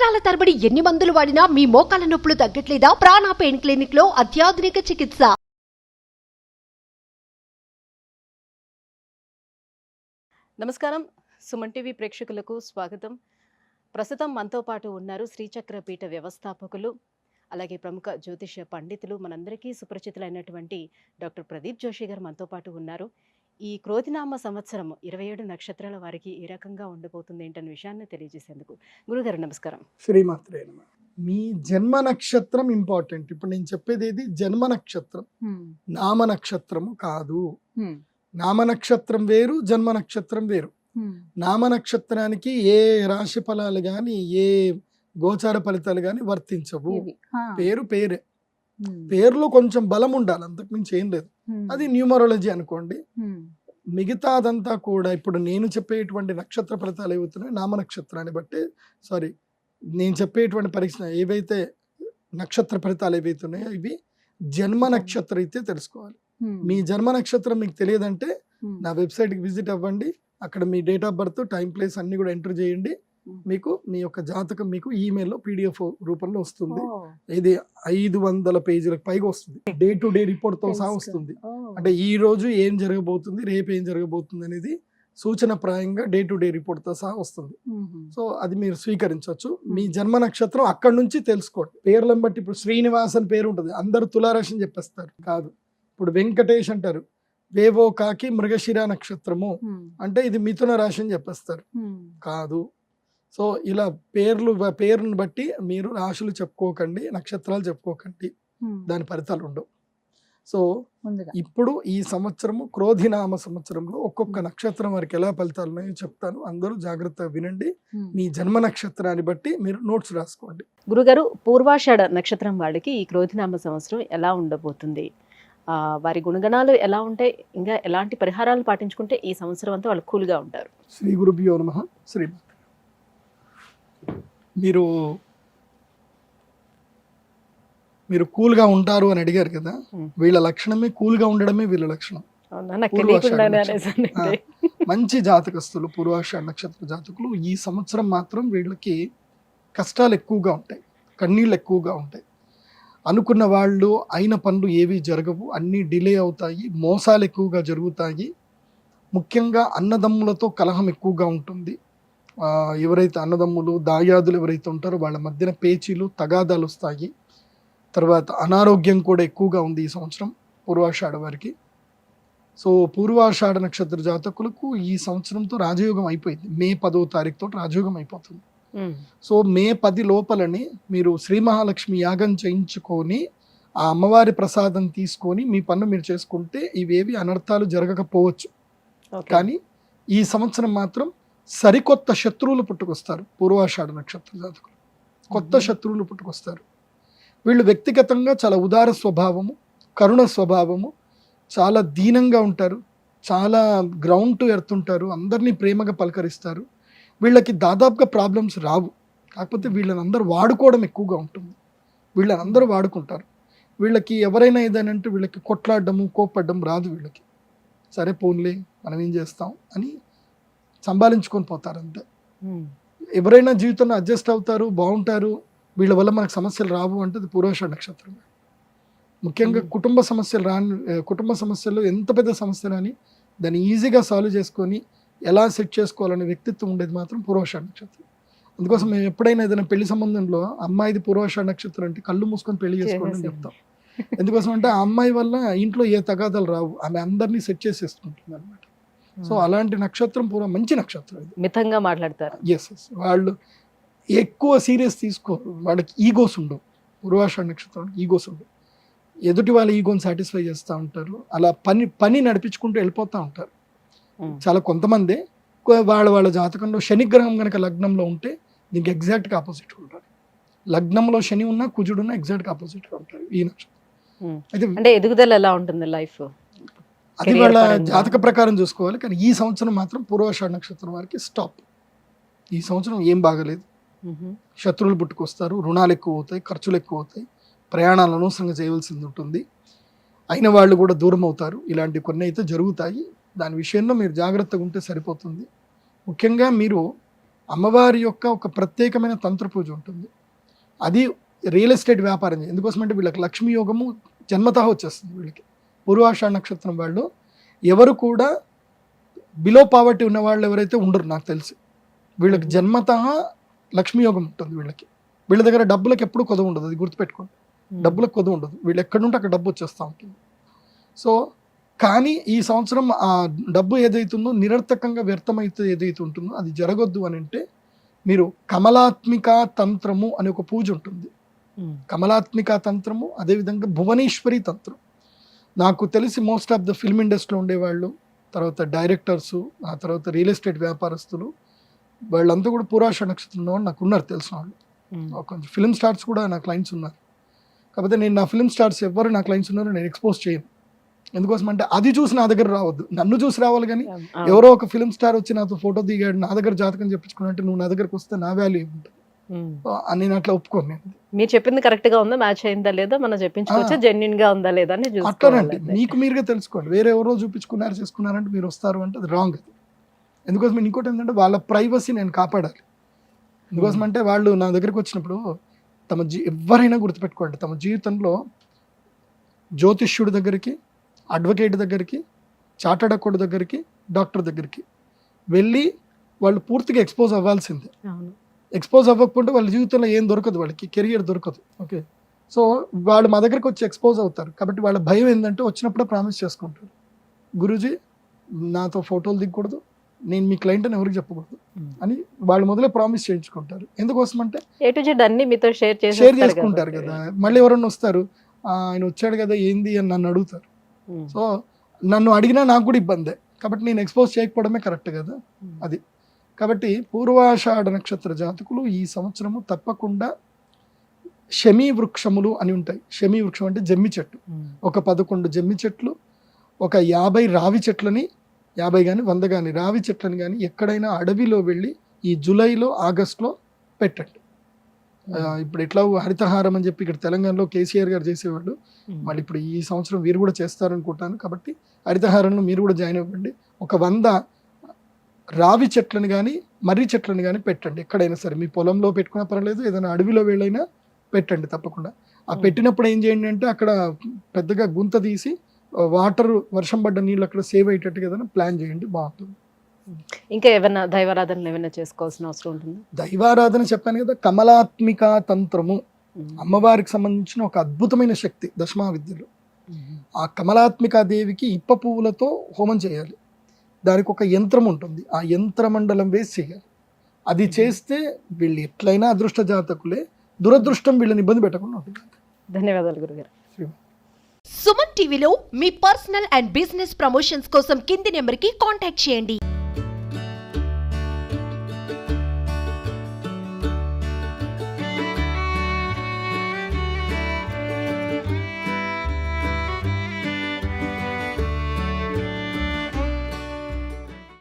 సంవత్సరాల తరబడి ఎన్ని మందులు వాడినా మీ మోకాల నొప్పులు తగ్గట్లేదా? ప్రాణ పెయిన్ క్లినిక్ లో అత్యాధునిక చికిత్స. నమస్కారం, సుమన్ టీవీ ప్రేక్షకులకు స్వాగతం. ప్రస్తుతం మనతో పాటు ఉన్నారు శ్రీచక్ర పీఠ వ్యవస్థాపకులు, అలాగే ప్రముఖ జ్యోతిష్య పండితులు, మనందరికీ సుపరిచితులైనటువంటి డాక్టర్ ప్రదీప్ జోషి గారు మనతో పాటు ఉన్నారు. ఈ క్రోధినామ సంవత్సరం 27 నక్షత్రాల వారికి ఏ రకంగా ఉండబోతుంది ఏంటనే విషయాన్ని తెలియజేసేందుకు గురుగారు నమస్కారం. శ్రీమాత్రే నమః. మీ జన్మ నక్షత్రం ఇంపార్టెంట్. ఇప్పుడు నేను చెప్పేది ఏది జన్మ నక్షత్రం, నామ నక్షత్రము కాదు. నామ నక్షత్రం వేరు, జన్మ నక్షత్రం వేరు. నామ నక్షత్రానికి ఏ రాశి ఫలాలు గాని ఏ గోచార ఫలితాలు గాని వర్తించవు. పేరు పేరే, పేరులో కొంచెం బలం ఉండాలి, అంతకుమించి ఏం లేదు. అది న్యూమరాలజీ అనుకోండి. మిగతాదంతా కూడా ఇప్పుడు నేను చెప్పేటువంటి నక్షత్ర ఫలితాలు ఏవవుతున్నాయి నామ నక్షత్రాన్ని బట్టి, నేను చెప్పేటువంటి పరీక్ష ఏవైతే నక్షత్ర ఫలితాలు ఏవైతున్నాయో ఇవి జన్మ నక్షత్రం అయితే తెలుసుకోవాలి. మీ జన్మ నక్షత్రం మీకు తెలియదంటే నా వెబ్సైట్కి విజిట్ అవ్వండి. అక్కడ మీ date of birth, time, place అన్ని కూడా ఎంటర్ చేయండి. మీకు మీ యొక్క జాతకం మీకు ఈమెయిల్లో PDF రూపంలో వస్తుంది. ఇది 500 పేజీలకు పైగా వస్తుంది. డే టు డే రిపోర్ట్ తో సహా వస్తుంది. అంటే ఈ రోజు ఏం జరగబోతుంది, రేపు ఏం జరగబోతుంది అనేది సూచన ప్రాయంగా డే టు డే రిపోర్ట్ తో సహా వస్తుంది. సో అది మీరు స్వీకరించవచ్చు. మీ జన్మ నక్షత్రం అక్కడి నుంచి తెలుసుకోండి. పేర్లను బట్టి ఇప్పుడు శ్రీనివాస్ అని పేరు ఉంటుంది, అందరు తులారాశి అని చెప్పేస్తారు. కాదు. ఇప్పుడు వెంకటేష్ అంటారు, వేవో కాకి మృగశిర నక్షత్రము అంటే ఇది మిథున రాశి అని చెప్పేస్తారు. కాదు. సో ఇలా పేరును బట్టి మీరు రాశులు చెప్పుకోకండి, నక్షత్రాలు చెప్పుకోకండి, దాని ఫలితాలు ఉండవు. సో ఇప్పుడు ఈ సంవత్సరము క్రోధినామ సంవత్సరంలో ఒక్కొక్క నక్షత్రం వారికి ఎలా ఫలితాలు ఉన్నాయో చెప్తాను. అందరూ జాగ్రత్తగా వినండి. మీ జన్మ నక్షత్రాన్ని బట్టి మీరు నోట్స్ రాసుకోండి. గురుగారు, పూర్వాషాఢ నక్షత్రం వాళ్ళకి ఈ క్రోధినామ సంవత్సరం ఎలా ఉండబోతుంది? వారి గుణగణాలు ఎలా ఉంటాయి? ఇంకా ఎలాంటి పరిహారాలు పాటించుకుంటే ఈ సంవత్సరం అంతా వాళ్ళు కూల్గా ఉంటారు? శ్రీ గురుభ్యో నమః. శ్రీమాత్రే. మీరు కూల్గా ఉంటారు అని అడిగారు కదా, వీళ్ళ లక్షణమే కూల్గా ఉండడమే వీళ్ళ లక్షణం. మంచి జాతకస్తులు పూర్వాషాఢ నక్షత్ర జాతకులు ఈ సంవత్సరం మాత్రం వీళ్ళకి కష్టాలు ఎక్కువగా ఉంటాయి, కన్నీళ్ళు ఎక్కువగా ఉంటాయి. అనుకున్న వాళ్ళు అయిన పనులు ఏవి జరగవు, అన్నీ డిలే అవుతాయి, మోసాలు ఎక్కువగా జరుగుతాయి. ముఖ్యంగా అన్నదమ్ములతో కలహం ఎక్కువగా ఉంటుంది. ఎవరైతే అన్నదమ్ములు దాయాదులు ఎవరైతే ఉంటారో వాళ్ళ మధ్యన పేచీలు తగాదాలు వస్తాయి. తర్వాత అనారోగ్యం కూడా ఎక్కువగా ఉంది ఈ సంవత్సరం పూర్వాషాఢ వారికి. సో పూర్వాషాఢ నక్షత్ర జాతకులకు ఈ సంవత్సరంతో రాజయోగం అయిపోయింది. మే 10వ తారీఖుతో రాజయోగం అయిపోతుంది. సో మే 10 లోపలని మీరు శ్రీ మహాలక్ష్మి యాగం చేయించుకొని ఆ అమ్మవారి ప్రసాదం తీసుకొని మీ పన్ను మీరు చేసుకుంటే ఇవేవి అనర్థాలు జరగకపోవచ్చు. కానీ ఈ సంవత్సరం మాత్రం సరికొత్త శత్రువులు పుట్టుకొస్తారు. పూర్వాషాఢ నక్షత్ర జాతకులు కొత్త శత్రువులు పుట్టుకొస్తారు. వీళ్ళు వ్యక్తిగతంగా చాలా ఉదార స్వభావము, కరుణ స్వభావము, చాలా దీనంగా ఉంటారు, చాలా గ్రౌండ్ టు ఎర్త్ ఉంటారు, అందరినీ ప్రేమగా పలకరిస్తారు. వీళ్ళకి దాదాపుగా ప్రాబ్లమ్స్ రావు. కాకపోతే వీళ్ళని అందరూ వాడుకోవడం ఎక్కువగా ఉంటుంది. వీళ్ళని అందరూ వాడుకుంటారు. వీళ్ళకి ఎవరైనా ఏదైనా అంటే వీళ్ళకి కొట్లాడడము, కోప్పడడం రాదు. వీళ్ళకి సరే పోన్లే మనం ఏం చేస్తాం అని సంభాలించుకొని పోతారు అంతే. ఎవరైనా జీవితంలో అడ్జస్ట్ అవుతారు, బాగుంటారు, వీళ్ళ వల్ల మనకు సమస్యలు రావు అంటే అది పూర్వాషాఢ నక్షత్రం. ముఖ్యంగా కుటుంబ సమస్యలు ఎంత పెద్ద సమస్యలు అని దాన్ని ఈజీగా సాల్వ్ చేసుకొని ఎలా సెట్ చేసుకోవాలనే వ్యక్తిత్వం ఉండేది మాత్రం పూర్వాషాఢ నక్షత్రం. అందుకోసం మేము ఎప్పుడైనా ఏదైనా పెళ్లి సంబంధంలో అమ్మాయిది పూర్వాషాఢ నక్షత్రం అంటే కళ్ళు మూసుకొని పెళ్లి చేసుకోండి అని చెప్తాం. ఎందుకోసం అంటే ఆ అమ్మాయి వల్ల ఇంట్లో ఏ తగాదాలు రావు, ఆమె అందరినీ సెట్ చేసేసుకుంటుంది అనమాట. సో అలాంటి నక్షత్రం మంచి నక్షత్రం. మితంగా మాట్లాడతారు. ఎస్. వాళ్ళు ఎక్కువ సీరియస్ తీసుకోరు, వాళ్ళకి ఈగోస్ ఉండవు. పూర్వాషాఢ నక్షత్రం ఈగోస్ ఉండవు. ఎదుటి వాళ్ళ ఈగోని సాటిస్ఫై చేస్తూ ఉంటారు. అలా పని నడిపించుకుంటూ వెళ్ళిపోతూ ఉంటారు. చాలా కొంతమంది వాళ్ళ జాతకంలో శనిగ్రహం కనుక లగ్నంలో ఉంటే దీనికి ఎగ్జాక్ట్గా ఆపోజిట్గా ఉంటారు. లగ్నంలో శని ఉన్నా కుజుడు ఉన్నా ఎగ్జాక్ట్గా ఆపోజిట్గా ఉంటారు ఈ నక్షత్రం. అయితే ఎదుగుదల ఎలా ఉంటుంది లైఫ్? అది వాళ్ళ జాతక ప్రకారం చూసుకోవాలి. కానీ ఈ సంవత్సరం మాత్రం పూర్వాషాఢ నక్షత్రం వారికి స్టాప్. ఈ సంవత్సరం ఏం బాగలేదు. శత్రువులు పుట్టుకొస్తారు, రుణాలు ఎక్కువ అవుతాయి, ఖర్చులు ఎక్కువ అవుతాయి, ప్రయాణాలు అనవసరంగా చేయవలసింది ఉంటుంది, అయిన వాళ్ళు కూడా దూరం అవుతారు. ఇలాంటి కొన్ని అయితే జరుగుతాయి. దాని విషయంలో మీరు జాగ్రత్తగా ఉంటే సరిపోతుంది. ముఖ్యంగా మీరు అమ్మవారి యొక్క ఒక ప్రత్యేకమైన తంత్ర పూజ ఉంటుంది. అది రియల్ ఎస్టేట్ వ్యాపారం. ఎందుకోసం అంటే వీళ్ళకి లక్ష్మీ యోగము జన్మతః వచ్చేస్తుంది. వీళ్ళకి పూర్వాషాఢ నక్షత్రం వాళ్ళు ఎవరు కూడా బిలో పావర్టీ ఉన్న వాళ్ళు ఎవరైతే ఉండరు నాకు తెలిసి. వీళ్ళకి జన్మతః లక్ష్మీ యోగం ఉంటుంది. వీళ్ళ దగ్గర డబ్బులకు ఎప్పుడు కొదవ ఉండదు, అది గుర్తుపెట్టుకోండి. డబ్బులకు కొదవ ఉండదు, వీళ్ళు ఎక్కడుంటే అక్కడ డబ్బు వచ్చేస్తూ ఉంటుంది. సో కానీ ఈ సంవత్సరం ఆ డబ్బు ఏదైతుందో నిరర్థకంగా వ్యర్థమైతే ఏదైతే ఉంటుందో అది జరగొద్దు అని అంటే మీరు కమలాత్మిక తంత్రము అనే ఒక పూజ ఉంటుంది. కమలాత్మిక తంత్రము, అదేవిధంగా భువనేశ్వరి తంత్రం. నాకు తెలిసి మోస్ట్ ఆఫ్ ద ఫిల్మ్ ఇండస్ట్రీలో ఉండేవాళ్ళు, తర్వాత డైరెక్టర్సు, ఆ తర్వాత రియల్ ఎస్టేట్ వ్యాపారస్తులు, వాళ్ళంతా కూడా పూర్వాషాఢ నక్షత్రంలో నాకు ఉన్నారు తెలిసిన వాళ్ళు. కొంచెం ఫిల్మ్ స్టార్స్ కూడా నా క్లయింట్స్ ఉన్నారు. కాకపోతే నేను నా ఫిల్మ్ స్టార్స్ ఎవరు నా క్లయింట్స్ ఉన్నారో నేను ఎక్స్పోజ్ చేయను. ఎందుకోసం అంటే అది చూసి నా దగ్గర రావద్దు, నన్ను చూసి రావాలి. కానీ ఎవరో ఒక ఫిల్మ్ స్టార్ వచ్చి నాతో ఫోటో దిగాడు, నా దగ్గర జాతకం చెప్పించుకున్నట్టు నువ్వు నా దగ్గరకు వస్తే నా వాల్యూ ఏముంటుంది? నేను అట్లా ఒప్పుకోను. నేను మీరు చెప్పింది కరెక్ట్ గా ఉందా, మ్యాచ్ అయిందా లేదా, మనం చెప్పించుకోవచ్చా, జెన్యున్ గా ఉందా లేదా అని అట్లానంటే మీకు మీరుగా తెలుసుకోండి. వేరే ఎవరో చూపించుకున్నారు చేసుకున్నారంటే మీరు వస్తారు అంటే అది రాంగ్. అది ఎందుకోసం ఇంకోటి ఏంటంటే వాళ్ళ ప్రైవసీ నేను కాపాడాలి. ఎందుకోసం అంటే వాళ్ళు నా దగ్గరికి వచ్చినప్పుడు ఎవరైనా గుర్తుపెట్టుకోండి, తమ జీవితంలో జ్యోతిష్యుడి దగ్గరికి, అడ్వకేట్ దగ్గరికి, చార్టర్డ్ అకౌంట్ దగ్గరికి, డాక్టర్ దగ్గరికి వెళ్ళి వాళ్ళు పూర్తిగా ఎక్స్పోజ్ అవ్వాల్సిందే. ఎక్స్పోజ్ అవ్వకపోతే వాళ్ళ జీవితంలో ఏం దొరకదు, వాళ్ళకి కెరియర్ దొరకదు. ఓకే, సో వాళ్ళు మా దగ్గరికి వచ్చి ఎక్స్పోజ్ అవుతారు. కాబట్టి వాళ్ళ భయం ఏంటంటే వచ్చినప్పుడే ప్రామిస్ చేసుకుంటారు, గురూజీ నాతో ఫోటోలు దిగకూడదు, నేను మీ క్లయింట్ అని ఎవరికి చెప్పకూడదు అని వాళ్ళు మొదలే ప్రామిస్ చేయించుకుంటారు. ఎందుకోసం అంటే షేర్ చేసుకుంటారు కదా. మళ్ళీ ఎవరన్నా వస్తారు, ఆయన వచ్చాడు కదా ఏంది అని నన్ను అడుగుతారు. సో నన్ను అడిగినా నాకు కూడా ఇబ్బందే. కాబట్టి నేను ఎక్స్పోజ్ చేయకపోవడమే కరెక్ట్ కదా. అది కాబట్టి పూర్వాషాఢ నక్షత్ర జాతకులు ఈ సంవత్సరము తప్పకుండా శమీ వృక్షములు అని ఉంటాయి. శమీ వృక్షం అంటే జమ్మి చెట్టు, ఒక 11 జమ్మి చెట్లు, ఒక 50 రావి చెట్లని, 50 కానీ 100 కానీ రావి చెట్లని కానీ ఎక్కడైనా అడవిలో వెళ్ళి ఈ జూలైలో ఆగస్టులో పెట్టండి. ఇప్పుడు ఎట్లా హరితహారం అని చెప్పి ఇక్కడ తెలంగాణలో కేసీఆర్ గారు చేసేవాళ్ళు, మళ్ళీ ఇప్పుడు ఈ సంవత్సరం వీరు కూడా చేస్తారనుకుంటాను. కాబట్టి హరితహారంలో మీరు కూడా జాయిన్ అవ్వండి. ఒక 100 రావి చెట్లను కానీ మర్రి చెట్లను కానీ పెట్టండి. ఎక్కడైనా సరే మీ పొలంలో పెట్టుకున్నా పర్వాలేదు, ఏదైనా అడవిలో వెళ్ళైనా పెట్టండి తప్పకుండా. ఆ పెట్టినప్పుడు ఏం చేయండి అంటే అక్కడ పెద్దగా గుంత తీసి వాటర్, వర్షం పడ్డ నీళ్ళు అక్కడ సేవ్ అయ్యేటట్టుగా ఏదైనా ప్లాన్ చేయండి, బాగుంటుంది. ఇంకా ఏమైనా దైవారాధనలు ఏమైనా చేసుకోవాల్సిన అవసరం ఉంటుంది? దైవారాధన చెప్పాను కదా, కమలాత్మిక తంత్రము అమ్మవారికి సంబంధించిన ఒక అద్భుతమైన శక్తి దశమా విద్యలో. ఆ కమలాత్మిక దేవికి ఇప్ప పువ్వులతో హోమం చేయాలి. దానికి ఒక యంత్రం ఉంటుంది, ఆ యంత్ర మండలం వేసి చేయాలి. అది చేస్తే వీళ్ళు ఎట్లయినా అదృష్ట జాతకులే, దురదృష్టం వీళ్ళని ఇబ్బంది పెట్టకుండా ఉంటుంది. ధన్యవాదాలు గురుగారు. సుమన్ టీవీలో మీ పర్సనల్ అండ్ బిజినెస్ ప్రమోషన్స్ కోసం కింది నెంబర్కి కాంటాక్ట్ చేయండి.